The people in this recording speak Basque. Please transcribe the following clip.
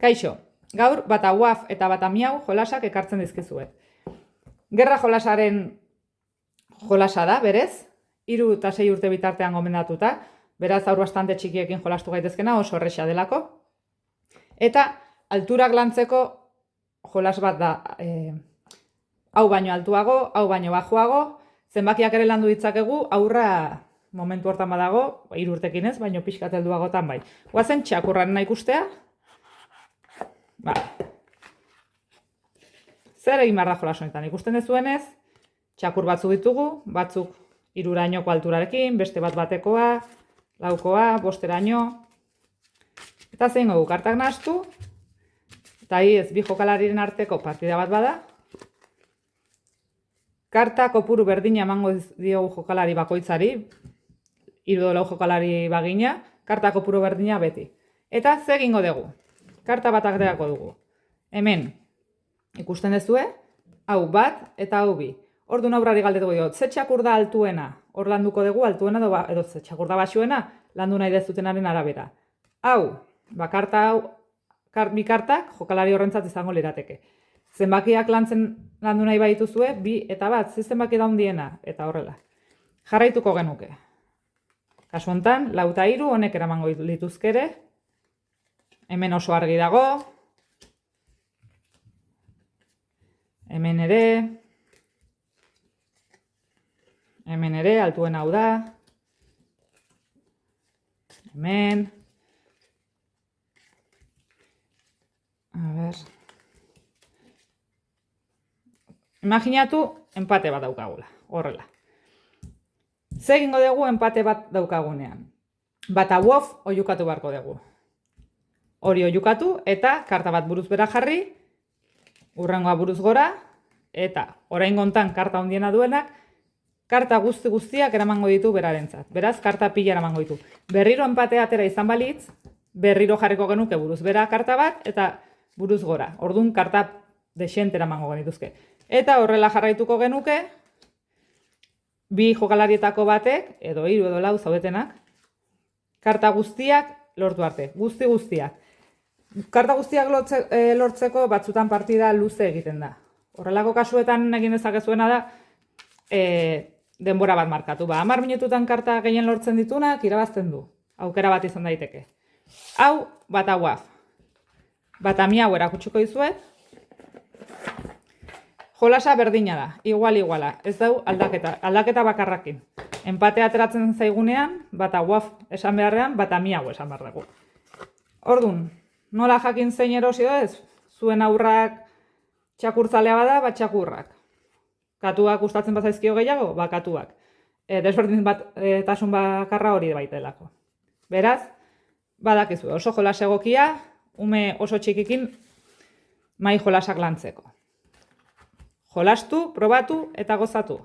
Kaixo, gaur bata waf eta bata miau jolasak ekartzen dizkizuet. Gerra jolasaren jolasa da, berez, 3 eta 6 urte bitartean gomendatuta, beraz aur bastante txikiekin jolastu gaitezkena oso erresa delako. Eta alturak lantzeko jolas bat da, hau baino altuago, hau baino bajuago, zenbakiak ere landu ditzakegu, aurra momentu hortan badago, 3 urtekin ez, baino pixkat helduagotan bai. Goazen txakurrarena ikustea. Ba. Zer egin behar da jolas honetan? Ikusten dezuenez, txakur batzuk ditugu, batzuk 3rainoko alturarekin, beste bat batekoa, 4koa, 5eraino. Eta zein dugu, kartak nahastu, eta ez bi jokalariren arteko partida bat bada. Karta kopuru berdina emango diogu jokalari bakoitzari, 3 edo 4 jokalari bagina, karta kopuru berdina beti. Eta ze egingo dugu? Karta bat aterako dugu. Hemen, ikusten dezue, hau bat eta hau bi. Orduan aurrari galdetuko diot, ze txakur da altuena? Hor landuko dugu altuena edo ze txakur da baxuena? Landu nahi dezutenaren arabera. Hau, karta hau, bi kartak jokalari horrentzat izango lirateke. Zenbakiak landu nahi baituzue, 2 eta bat, ze zenbaki da handiena, eta horrela. Jarraituko genuke. Kasu honetan, 4 eta 3 honek eramango lituzkere. Hemen oso argi dago. Hemen ere, altuen hau da. Hemen. A ber. Imaginatu, empate bat daukagula, horrela. Ze egingo dugu empate bat daukagunean? Bata wof oiukatu beharko dugu. Hori oiukatu eta karta bat buruz bera jarri, urrengoa buruz gora, eta orain gontan karta handiena duenak, karta guztiak eramango ditu berarentzat. Beraz, karta pila eramango ditu. Berriro empate atera izan balitz, berriro jarriko genuke buruz bera karta bat, eta buruz gora. Orduan karta desente eramango genituzke. Eta horrela jarraituko genuke, 2 jokalarietako batek, edo 3 edo 4 zaudetenak, karta guztiak lortu arte. Guztiak. Karta guztiak lortzeko batzutan partida luze egiten da. Horrelako kasuetan egin dezakezuena da denbora bat markatu. 10 minututan karta gehien lortzen ditunak irabazten du. Aukera bat izan daiteke. Hau, bata waf. Bata miau erakutsiko dizuet. Jolasa berdina da, iguala. Ez dau aldaketa bakarrakin. Empatea ateratzen zaigunean, bata waf esan beharrean, bata miau esan behar dugu. Orduan, nola jakin zein erosi ez? Zuen aurrak txakurtzalea bada, bat txakurrak. Katuak gustatzen bazaizkio gehiago, katuak. Desberdin tasun bakarra hori baitelako. Beraz, badakizu, oso jolas egokia, ume oso txikikin mai jolasak lantzeko. Jolastu, probatu eta gozatu.